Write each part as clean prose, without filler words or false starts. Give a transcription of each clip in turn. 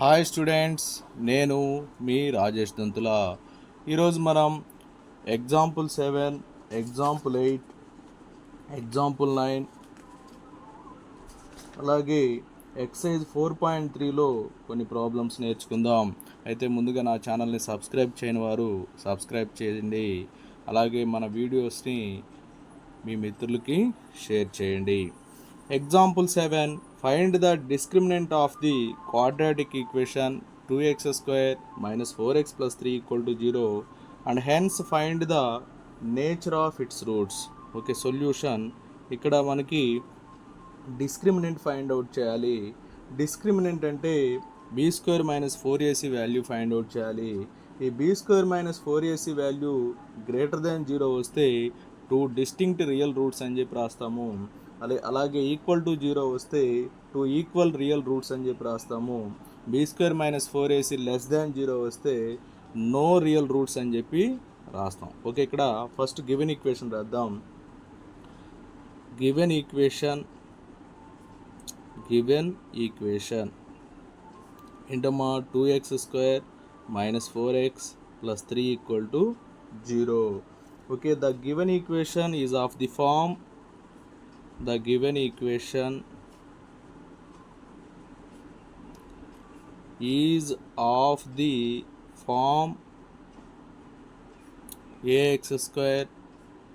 Hi students, నేను మీ రాజేష్ దంతుల. ఈరోజు మనం ఎగ్జాంపుల్ 7, ఎగ్జాంపుల్ 8, ఎగ్జాంపుల్ 9 అలాగే ఎక్సైజ్ 4.3లో కొన్ని ప్రాబ్లమ్స్ నేర్చుకుందాం. అయితే ముందుగా నా ఛానల్ని సబ్స్క్రైబ్ చేయని వారు సబ్స్క్రైబ్ చేయండి. అలాగే మన వీడియోస్ని మీ మిత్రులకి షేర్ చేయండి. Example 7, find the discriminant of the quadratic equation 2x² - 4x + 3 = 0 and hence find the nature of its roots. Okay, solution. ఇక్కడ మనకి డిస్క్రిమినెంట్ ఫైండ్ అవుట్ చేయాలి. డిస్క్రిమినెంట్ అంటే b² - 4ac value find out చేయాలి. ఈ b² - 4ac value greater than 0 వస్తే 2 distinct real roots అని చెప్పి రాస్తాము. అలాగే ఈక్వల్ టు 0 వస్తే 2 ఈక్వల్ రియల్ రూట్స్ అని చెప్పి రాస్తాము. b² - 4ac లెస్ దాన్ 0 వస్తే నో రియల్ రూట్స్ అని చెప్పి రాస్తాం. ఓకే, ఇక్కడ ఫస్ట్ గివెన్ ఈక్వేషన్ రాద్దాం. గివెన్ ఈక్వేషన్ ఏంటమ్మా? 2x² - 4x + 3 = 0. Okay, the given equation is of the form ax²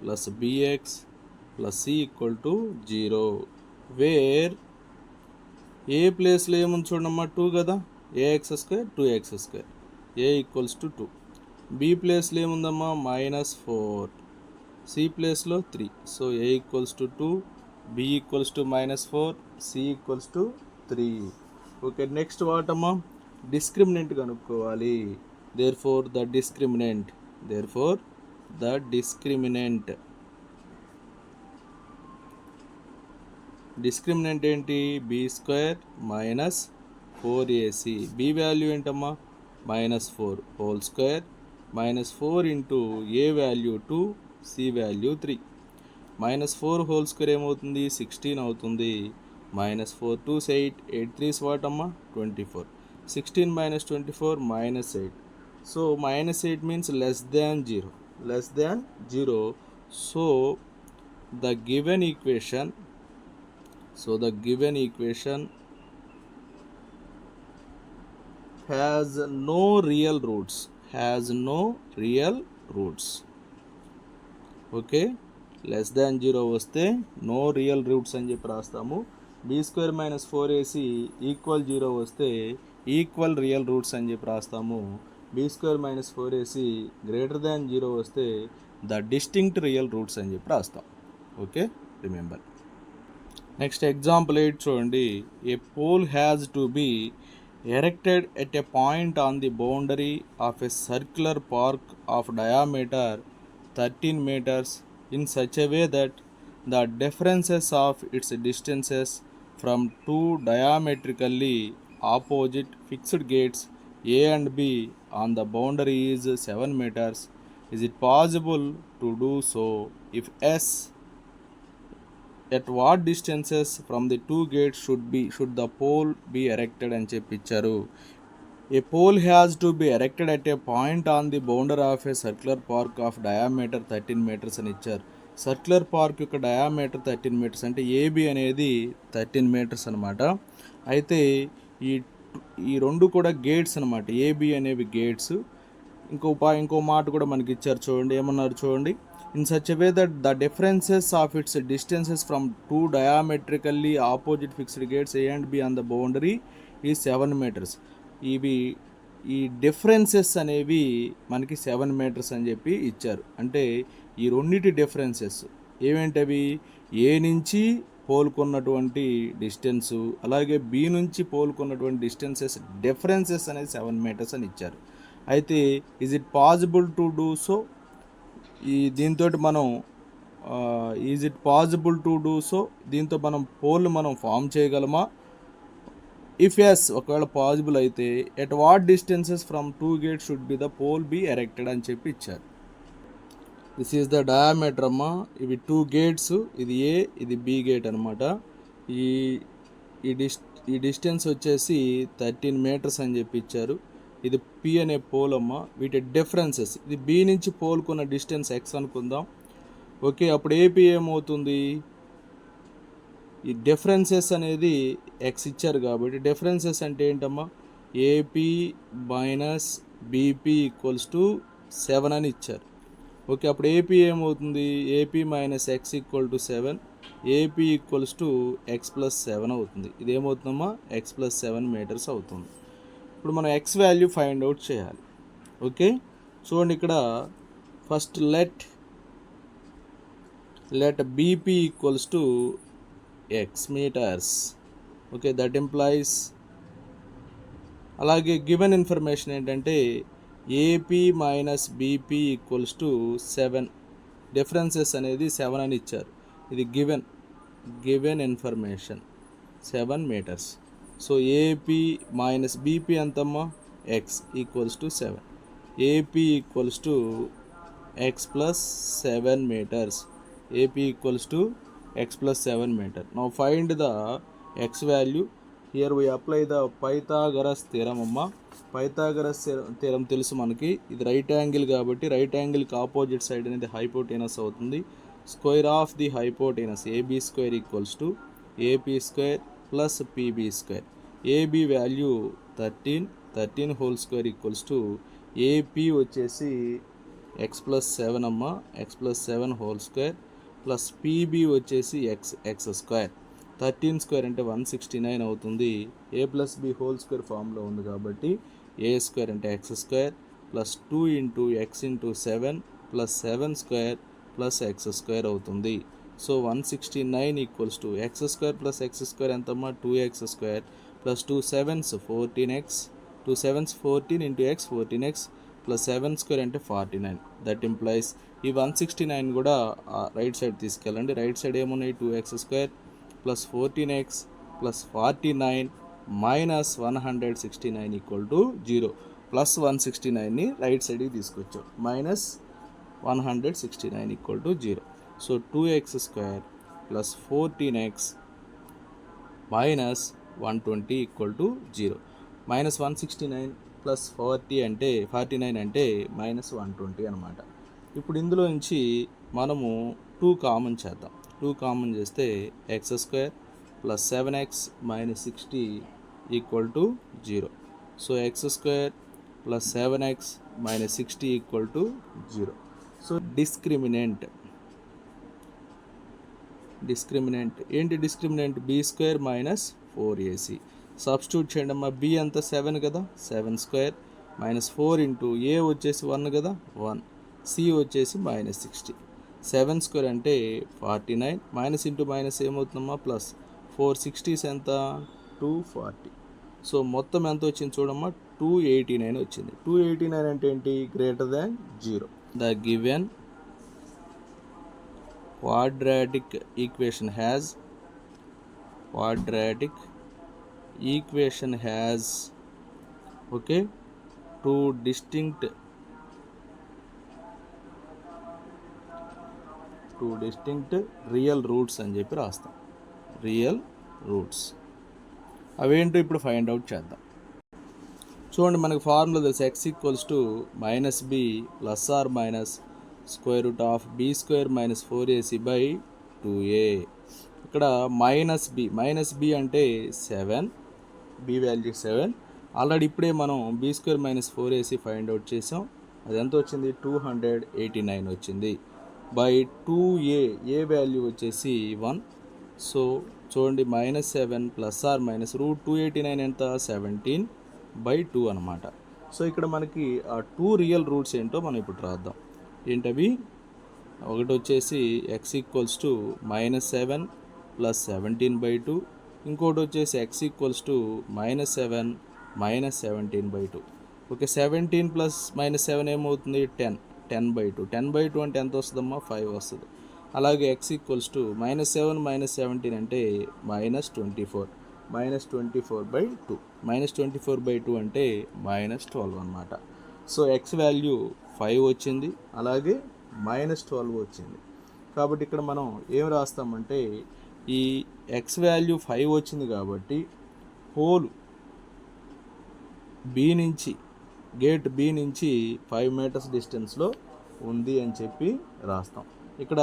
+ bx + c = 0, wear ఏ ప్లేస్లో ఏముంది చూడమ్మా? 2 కదా, ax² 2x², a = 2. బి ప్లేస్లో ఏముందమ్మా? -4. సి ప్లేస్లో 3. So a = 2, b = -4, c = 3. Okay, next what అమ్మా? డిస్క్రిమినెంట్ కనుక్కోవాలి. దేర్ఫోర్ ద డిస్క్రిమినెంట్ ఏంటి? b² - 4ac. b వాల్యూ ఏంటమ్మా? -4 whole square, -4 into a value 2, c value 3. -4 whole square ఏమవుతుంది? 16 అవుతుంది. -4 2s 8, 8 3s వాట్ అమ్మా? 24. 16 - 24 -8. So -8 means less than 0. So the given equation has no real roots. Okay, less than 0 వస్తే no real roots అని చెప్పి రాస్తాము. b² - 4ac equal 0 వస్తే equal real roots అని చెప్పి రాస్తాము. b² - 4ac గ్రేటర్ దాన్ 0 వస్తే ద డిస్టింక్ట్ రియల్ రూట్స్ అని చెప్పి రాస్తాం. Okay, remember. నెక్స్ట్ ఎగ్జాంపుల్ 8 చూడండి. A pole has to be erected at a point on the boundary of a circular park of diameter 13 meters in such a way that the differences of its distances from two diametrically opposite fixed gates A and B on the boundary is 7 meters. Is it possible to do so? If yes, at what distances from the two gates should the pole be erected అని చెప్పి ఇచ్చారు. A pole has to be erected at a point on the boundary of a circular park of diameter 13 meters అని ఇచ్చారు. Circular park యొక్క diameter 13 meters అంటే AB అనేది 13 meters అనమాట. అయితే ఈ రెండు కూడా గేట్స్ అనమాట. ఏబి అనేవి గేట్స్. ఇంకో మాట కూడా మనకి ఇచ్చారు చూడండి. ఏమన్నారు చూడండి. in such a way that the differences of its distances from two diametrically opposite fixed gates A and B on the boundary is 7 meters. ఈ డిఫరెన్సెస్ అనేవి మనకి 7 meters అని చెప్పి ఇచ్చారు. అంటే ఈ రెండింటి డిఫరెన్సెస్ ఏమేంటవి? ఏ నుంచి పోల్కొన్నటువంటి డిస్టెన్సు, అలాగే బి నుంచి పోల్కొన్నటువంటి డిఫరెన్సెస్ అనేది 7 meters అని ఇచ్చారు. అయితే is it possible to do so? దీంతో మనం దీంతో మనం పోల్ మనం ఫామ్ చేయగలమా? ఇఫ్ ఎస్, ఒకవేళ పాసిబుల్ అయితే at what distances from two gates should be the pole be erected అని చెప్పి ఇచ్చారు. దిస్ ఈజ్ ద డయామీటర్ అమ్మా. ఇవి 2 gates, ఇది ఏ, ఇది బి గేట్ అనమాట. ఈ ఈ డిస్టెన్స్ వచ్చేసి 13 మీటర్స్ అని చెప్పి ఇచ్చారు. ఇది పి అనే పోల్ అమ్మ. వీటి డిఫరెన్సెస్, ఇది బి నుంచి పోల్కున్న డిస్టెన్స్ ఎక్స్ అనుకుందాం. ఓకే, అప్పుడు ఏపీ ఏమవుతుంది? ఈ డిఫరెన్సెస్ అనేది ఎక్స్ ఇచ్చారు కాబట్టి డిఫరెన్సెస్ అంటే ఏంటమ్మా? AP minus BP equals to 7 అని ఇచ్చారు. ఓకే, అప్పుడు ఏపీ ఏమవుతుంది? AP minus X equal to 7, AP equals to x plus 7 అవుతుంది. ఇది ఏమవుతుందమ్మా? ఎక్స్ ప్లస్ 7 మీటర్స్ అవుతుంది. ఇప్పుడు మనం ఎక్స్ వాల్యూ ఫైండ్ అవుట్ చేయాలి. ఓకే, చూడండి ఇక్కడ first let BP equals to x meters. Okay, that implies, అలాగే గివెన్ ఇన్ఫర్మేషన్ ఏంటంటే AP minus BP equals to 7, differences అనేది 7 అని ఇచ్చారు. ఇది given information 7 metres. So AP minus BP ఎంతమ్మా? X equals to 7, AP equals to x plus 7 meters, AP equals to x plus 7 meter. Now find the x value. Here we apply the Pythagoras theorem అమ్మ. Pythagoras theorem తెలుసు మనకి. ఇది right angle కాబట్టి right యాంగిల్కి opposite side అనేది hypotenuse అవుతుంది. Square of the hypotenuse AB square equals to AP square plus PB square. AB value 13 whole square equals to AP వచ్చేసి X plus 7 అమ్మ, X plus 7 whole square plus PB వచ్చేసి X square. 13 square అంటే 169 అవుతుంది. ఏ plus B whole square ఫామ్లో ఉంది కాబట్టి ఏ square అంటే X square plus 2 into x into 7 plus 7 square plus x square అవుతుంది. So 169 equals to x square plus x square ఎంతమ్మా? 2x square plus 2 7s 14x, 2 7s 14 into x 14x plus 7 square అంటే 49. That implies ఈ 169 కూడా right side తీసుకెళ్ళండి. Right side ఏమున్నాయి? 2x square plus 14x plus 49 minus 169 equal to 0. Plus 169ని right సైడ్కి తీసుకొచ్చాం, minus 169 equal to 0. So 2x square plus 14x minus 120 equal to 0. Minus 169 plus 49 అంటే minus 120 అనమాట. ఇప్పుడు ఇందులో నుంచి మనము 2 కామన్ చేద్దాం. 2 కామన్ చేస్తే x square plus 7x minus 60 equal to 0. So x square plus 7x minus 60 equal to 0. So discriminant ఏంటి? Discriminant b square minus 4ac. Substitute చేయండి అమ్మా. బి అంతా 7 కదా, 7 స్క్వేర్ మైనస్ 4 ఇంటూ ఏ వచ్చేసి 1 కదా, 1, సి వచ్చేసి మైనస్ 60. 7 స్క్వేర్ అంటే 49, minus into minus ఏమవుతుందమ్మా? ప్లస్ 460s ఎంత? 240. సో మొత్తం ఎంత వచ్చింది చూడమ్మా? 289 వచ్చింది. 289 అంటే ఏంటి? Greater than 0. The given quadratic equation has okay two distinct real roots అని చెప్పి రాస్తాం. రియల్ రూట్స్ అవేంటో ఇప్పుడు ఫైండ్ అవుట్ చేద్దాం. చూడండి, మనకి ఫార్ములా తెలుసు. X equals to minus b plus or minus square root of b square minus 4ac by 2a. ఇక్కడ మైనస్ బి అంటే 7, బి వాల్యూ 7. ఆల్రెడీ ఇప్పుడే మనం b square minus 4ac find out చేసాం. అది ఎంత వచ్చింది? 289 వచ్చింది. బై 2a, ఏ వాల్యూ వచ్చేసి 1. సో చూడండి, minus 7 plus or minus root 289 ఎంత? 17/2 అనమాట. సో ఇక్కడ మనకి ఆ 2 రియల్ రూట్స్ ఏంటో మనం ఇప్పుడు రాద్దాం. ఏంటవి? ఒకటి వచ్చేసి X equals to minus 7 plus 17/2, ఇంకోటి వచ్చేసి X equals to minus 7 minus 17/2. Okay, 17 plus minus 7 ఏమవుతుంది? 10/2. 10/2 అంటే ఎంత వస్తుందమ్మా? 5 వస్తుంది. అలాగే X equals to minus 7 minus 17 అంటే మైనస్ 24, మైనస్ 24/2. మైనస్ 24/2 అంటే మైనస్ 12 అనమాట. సో ఎక్స్ వాల్యూ 5 వచ్చింది, అలాగే మైనస్ 12 వచ్చింది. కాబట్టి ఇక్కడ మనం ఏం రాస్తామంటే, ఈ ఎక్స్ వాల్యూ 5 వచ్చింది కాబట్టి పోల్ బి నుంచి గేట్ బి నుంచి 5 మీటర్స్ డిస్టెన్స్లో ఉంది అని చెప్పి రాస్తాం. ఇక్కడ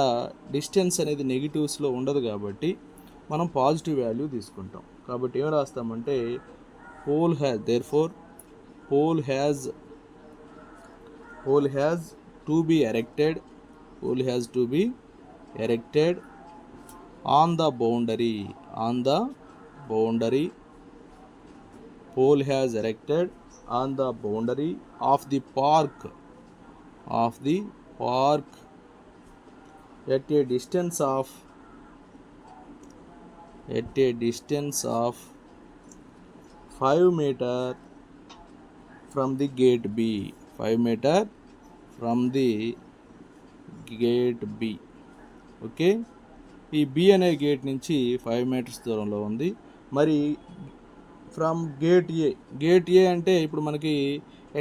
డిస్టెన్స్ అనేది నెగిటివ్స్లో ఉండదు కాబట్టి మనం పాజిటివ్ వాల్యూ తీసుకుంటాం. కాబట్టి ఏం రాస్తామంటే pole has therefore pole has to be erected on the boundary pole has erected on the boundary of the park at a distance of 5 meter from the gate B. 5 meter from the gate B. Okay, ఈ B అనే gate నుంచి 5 metres దూరంలో ఉంది. మరి from gate ఏ అంటే ఇప్పుడు మనకి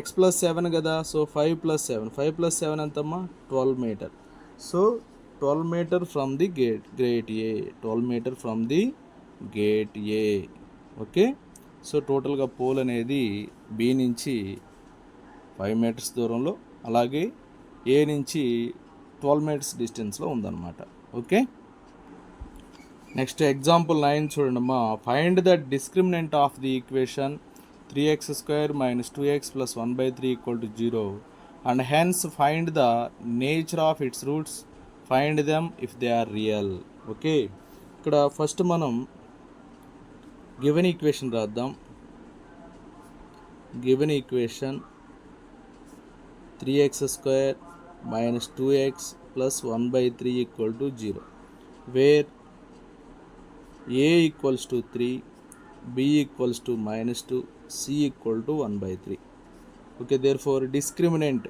x+7 కదా, సో 5+7 ఎంతమ్మా 12 meter. So 12 meter from the gate A. Okay, so టోటల్గా పోల్ అనేది బి నుంచి 5 మీటర్స్ దూరంలో, అలాగే ఏ నుంచి 12 మీటర్స్ డిస్టెన్స్లో ఉందన్నమాట. ఓకే, నెక్స్ట్ ఎగ్జాంపుల్ 9 చూడండమ్మా. Find the discriminant of the equation 3x² - 2x + 1/3 = 0 and hence find the nature of its roots. Find them if they are real. Okay, ఇక్కడ ఫస్ట్ మనం గివెన్ ఈక్వేషన్ రాద్దాం. Given equation 3x² - 2x + 1/3 = 0 where a = 3, b = -2, c = 1/3. Okay, therefore discriminant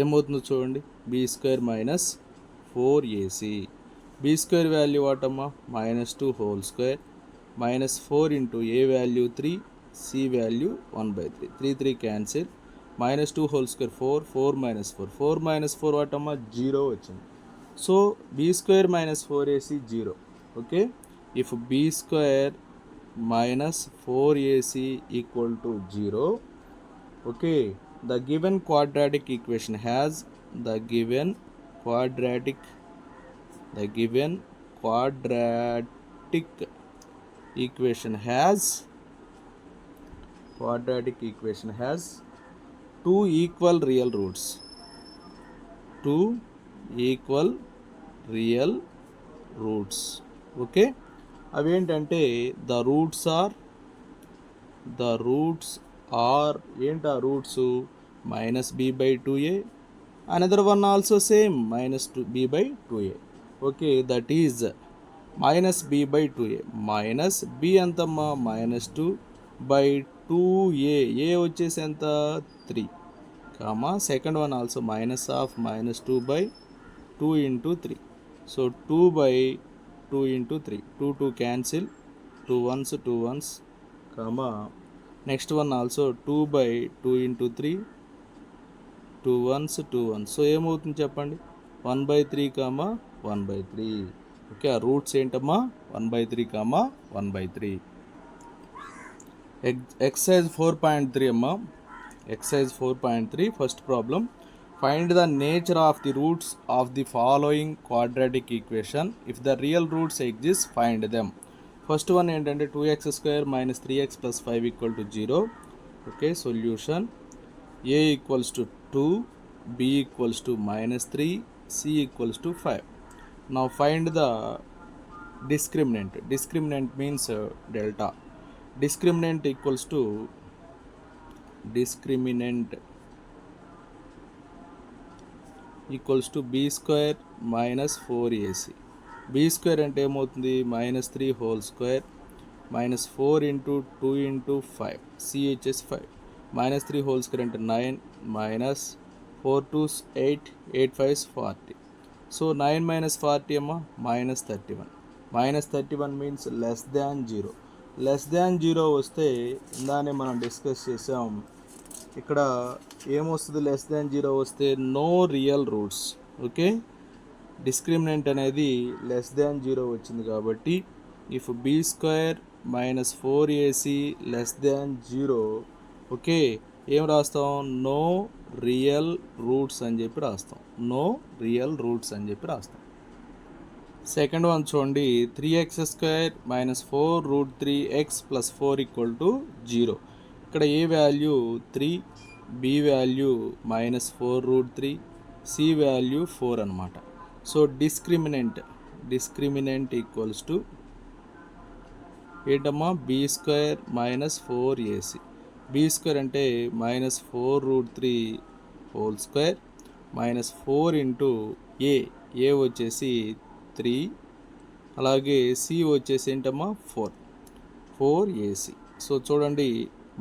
ఏమవుతుందో చూడండి. b² - 4ac. b² value వాటమ్మా -2 whole square, -4 into a value 3, c value 1/3. 3 cancel. -2 whole square 4, 4 - 4 వాటమ్మా 0 వచ్చింది. So b² - 4ac 0. Okay, if b² - 4ac = 0, okay, the given quadratic equation has two equal real roots. Okay, అవి ఏంటంటే the roots are ఏంటి ఆ roots -b/2a, another one also same -b/2a. Okay, that is -b/2a minus b ఎంతమ్మా -2/2a, ఏ వచ్చేసి ఎంత 3, second one also -2/2 into 3, so 2/2 into 3, 2 cancel, 2 ones, next one also 2/2 into 3, 2 ones, so ఏమవుతుంది చెప్పండి 1/3, 1/3. Okay, ఆ roots ఏంటమ్మా 1/3, 1/3. Exercise 4.3 అమ్మా. Exercise 4.3 first problem. Find the nature of the roots of the following quadratic equation. If the real roots exist find them. First one ఏంటంటే 2x² - 3x + 5 = 0. Okay, solution a = 2, b = -3, c = 5. Now find the discriminant. Discriminant means delta. Discriminant equals to b² - 4ac. b² అంటే ఏమవుతుంది -3 whole square, -4 into 2 into 5, c వచ్చేసి 5, -3 whole square అంటే 9, -4 2 8, 8 5 40. So 9 - 40 అమ్మా -31. -31 means less than 0. Less than 0 వస్తే ఇందానే మనం discuss చేసాం, ఇక్కడ ఏమొస్తుంది, లెస్ దాన్ 0 వస్తే no real roots. Okay, discriminant అనేది లెస్ దాన్ 0 వచ్చింది కాబట్టి if b square minus 4ac less than 0, okay, ఏం రాస్తాం, నో రియల్ రూట్స్ అని చెప్పి రాస్తాం. నో రియల్ రూట్స్ అని చెప్పి రాస్తాం. సెకండ్ వన్ చూడండి, 3x² minus 4√3x plus 4 equal to 0. ఇక్కడ a value 3, b value minus 4√3, c value 4 అనమాట. సో డిస్క్రిమినెంట్ ఈక్వల్స్ టు ఏంటమ్మా, b square minus 4ac. B square అంటే minus 4√3 whole square minus 4 into a వచ్చేసి 3, అలాగే C వచ్చేసి ఏంటమ్మా 4ac. So చూడండి,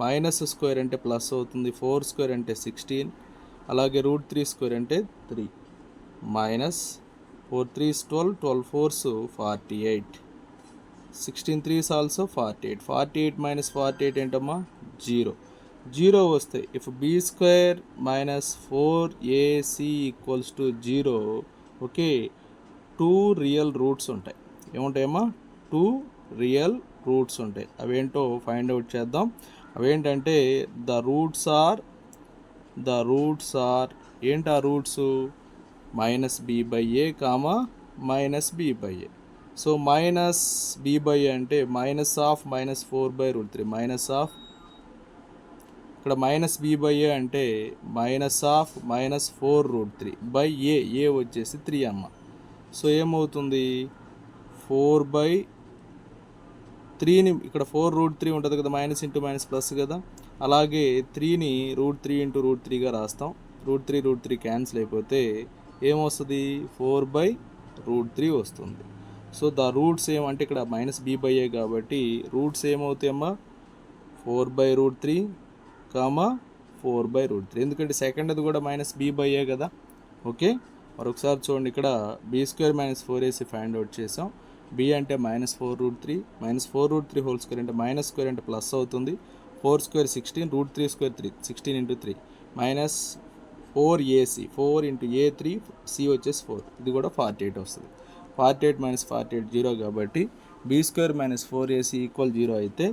minus square అంటే ప్లస్ అవుతుంది, 4 స్క్వేర్ అంటే 16, అలాగే √3 స్క్వేర్ అంటే 3, minus 4 3s 12, 12 4s 48, 16 3s also 48, 48 minus 48 ఏంటమ్మా 0 వస్తాయి. If b square minus 4ac equals to 0, okay, 2 real roots ఉంటాయి. ఏముంటాయమ్మా, 2 రియల్ రూట్స్ ఉంటాయి. అవేంటో ఫైండ్ అవుట్ చేద్దాం. అవేంటంటే ద రూట్స్ ఆర్ ఏంటి ఆ roots, minus b by a comma minus b by a. So minus b by a అంటే minus of minus 4/√3, minus of, ఇక్కడ మైనస్ బి బై ఏ అంటే minus of minus 4√3 by a వచ్చేసి 3 అమ్మ. So ఏమవుతుంది, 4/3ని ఇక్కడ 4√3 ఉంటుంది కదా, మైనస్ ఇంటూ మైనస్ ప్లస్ కదా, అలాగే 3ని √3 ఇంటూ √3గా రాస్తాం. √3 క్యాన్సిల్ అయిపోతే ఏమొస్తుంది, 4/√3 వస్తుంది. సో ద రూట్స్ ఏమంటే ఇక్కడ మైనస్ బి బై ఏ కాబట్టి రూట్స్ ఏమవుతాయమ్మా, 4/√3 కామా 4/√3, ఎందుకంటే సెకండ్ అది కూడా మైనస్ బి బై ఏ కదా. ఓకే, మరొకసారి చూడండి, ఇక్కడ b square minus 4ac find out చేసాం. బి అంటే మైనస్ 4√3, మైనస్ 4√3 హోల్ స్క్వేర్ అంటే మైనస్ స్క్వేర్ అంటే ప్లస్ అవుతుంది, 4 square 16, √3 square 3, 16 into 3, minus 4ac, 4 into a 3, c వచ్చేసి 4, ఇది కూడా 48 వస్తుంది. 48 మైనస్ 48 0 కాబట్టి be square minus 4ac equal 0 అయితే,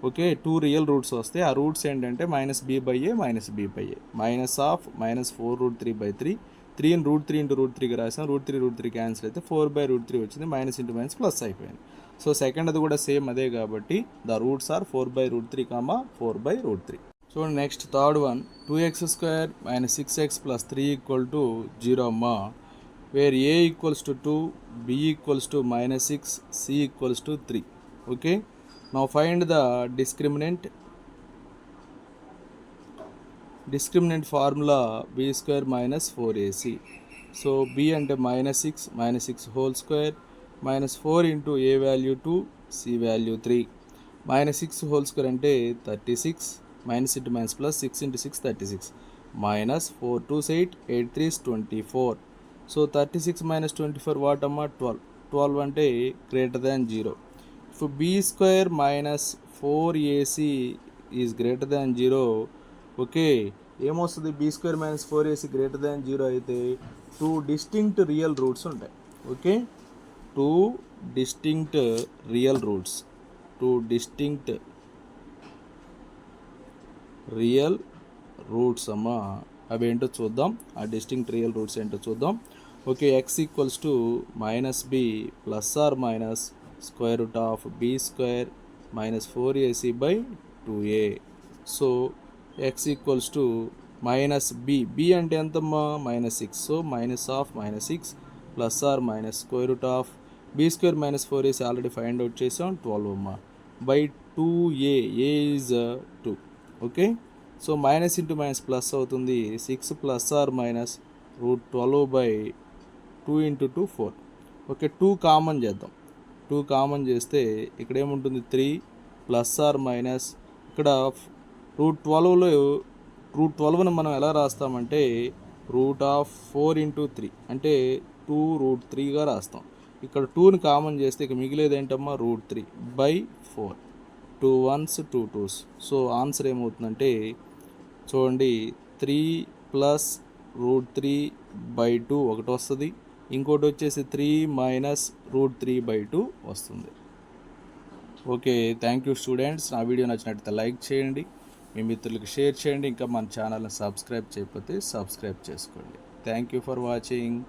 ఓకే, 2 రియల్ రూట్స్ వస్తాయి. ఆ రూట్స్ ఏంటంటే minus b by a minus b by a, minus of minus 4√3/3, 3ని √3 ఇంటూ √3గా రాసాం, √3 క్యాన్సిల్ అయితే 4/√3 వచ్చింది, మైనస్ ఇంటూ మైనస్ ప్లస్ అయిపోయింది. సో సెకండ్ అది కూడా సేమ్ అదే కాబట్టి ద రూట్స్ ఆర్ 4/√3 కామా 4/√3. చూడండి next third one, 2x² minus 6x plus 3 equal to 0 అమ్మా, where a equals to 2, b equals to minus 6, c equals to 3. Okay, now find the discriminant formula b square minus 4ac. So b అంటే minus 6 whole square minus 4 into a value 2, c value 3, minus 6 whole square అంటే 36, minus into minus plus 6 into 6 36, minus 4 2s 8, 8 3s 24. So 36 minus 24 what అమ్మా, 12 అంటే greater than 0. If b square minus 4ac is greater than 0, okay, ఏమొస్తుంది, b square minus 4ac greater than 0 అయితే 2 distinct real roots ఉంటాయి. Okay, 2 distinct real roots అమ్మా, అవేంటో చూద్దాం. ఆ distinct real roots ఏంటో చూద్దాం. Okay, x equals to minus b plus or minus square root of b square minus 4ac by 2a. So x equals to minus b అంటే ఎంతమ్మా, minus 6. So minus of minus 6 plus or minus square root of b square minus 4ac already find out చేసాం, 12 అమ్మా, by 2a, a is 2. Okay, so minus into minus plus అవుతుంది, 6 plus or minus √12/2 into 2 4. Okay, 2 common చేద్దాం. 2 common చేస్తే ఇక్కడ ఏముంటుంది, 3 plus or minus, ఇక్కడ √12ని మనం ఎలా రాస్తామంటే √4 ఇంటూ 3 అంటే 2√3గా రాస్తాం. ఇక్కడ 2ని కామన్ చేస్తే ఇక మిగిలేది ఏంటమ్మా, √3/4, 2 1s 2 2s. సో ఆన్సర్ ఏమవుతుందంటే చూడండి 3+√3/2 ఒకటి వస్తుంది, ఇంకోటి వచ్చేసి 3 - √3/2 వస్తుంది. Okay, thank you students. నా వీడియో నచ్చినట్లయితే లైక్ చేయండి, మీ మిత్రులకు షేర్ చేయండి, ఇంకా మన ఛానల్ని సబ్స్క్రైబ్ చేయకపోతే సబ్స్క్రైబ్ చేసుకోండి. Thank you for watching.